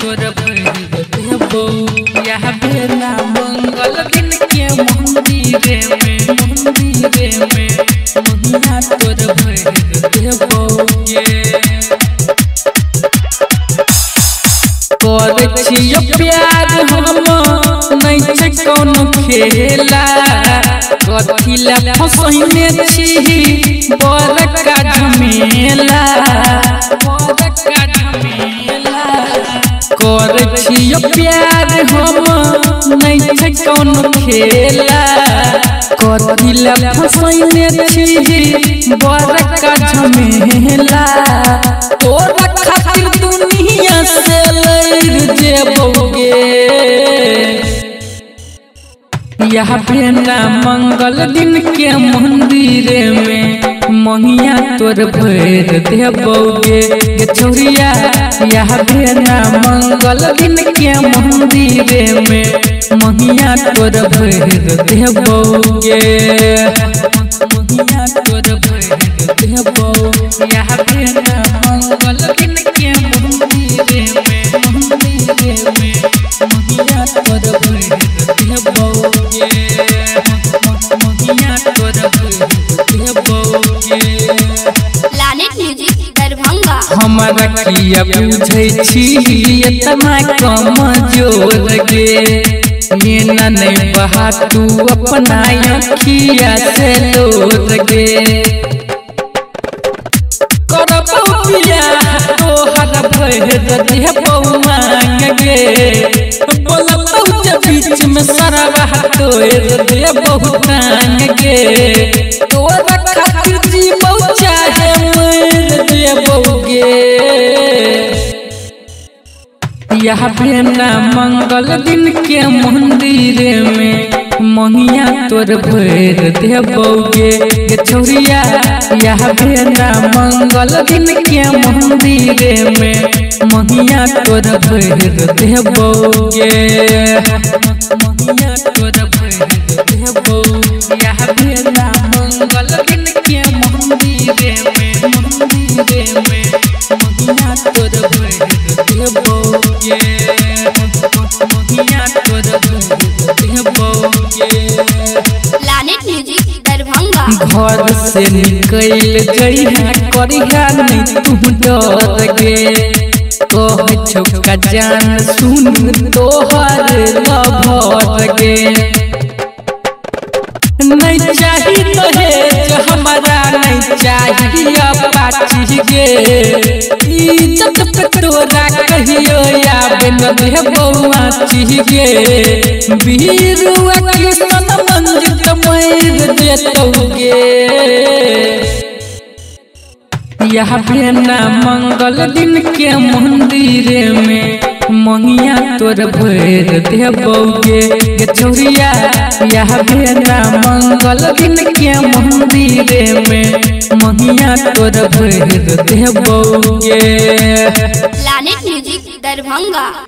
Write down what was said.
तोर भर देबो यह बेला मंगल दिन के मंदिर में महिया तोर भर देबो कर छियो प्यार हम नहीं छै कोनो खेला कथिला फसैने छी बड़का झमेला कर छियो प्यार हम नहीं छै कोनो खेला कथिला फसैने छी बड़का झमेला तोरा खातिर दुनिया से यह बेला मंगल दिन के मंदिर में महिया तोर भर देबोगे छोरिया यह बेला मंगल दिन के मंदिर में महिया तोर भर देबोगे महिया तोर भर देबो यह बेला मंगल दिन के मंदिर में महिया तोर भर देबोगे महिया तोर भर देबोगे। प्लैनेट म्यूजिक दरभंगा हमरा किया बुझै छी एतना कमजोर गे मेना नहीं बहा तू अपना अखिया से लोर गे करबौ बियाह तोहर भर देबौ मांग गे बोलबौ जे बीच में सरवा तोर देबौ टांग गे तोरा खातिर जीबौ चाहे मर देबौ गे यह बेला मंगल दिन के मंदिर में महिया तोर भर देबोगे छोरिया यह बेला मंगल दिन के मंदिर में महिया तोर भर देबोगे महिया तोर भर देबो यह बेला मंगल दिन के मंदिर में महिया तोर भर देबोगे महिया तोर भर देबोगे। प्लैनेट म्यूजिक दरभंगा घर से निकल जइहा करिहा नहीं तू डर गे कह छोका जान सुन तोहर लभर गे नहीं चाही दहेज हमारा नहीं चाहिए पाची गे इज्जत पे तोरा कहियो आबे न देबौ आची गे बीरुआ के सन मंजित मर देतौ गे यह बेला मंगल दिन के मंदिर में महिया तोर भर देबोगे छोरिया यह बेला मंगल दिन के मंदिर में महिया तोर भर देबोगे। Planet music Darbhanga.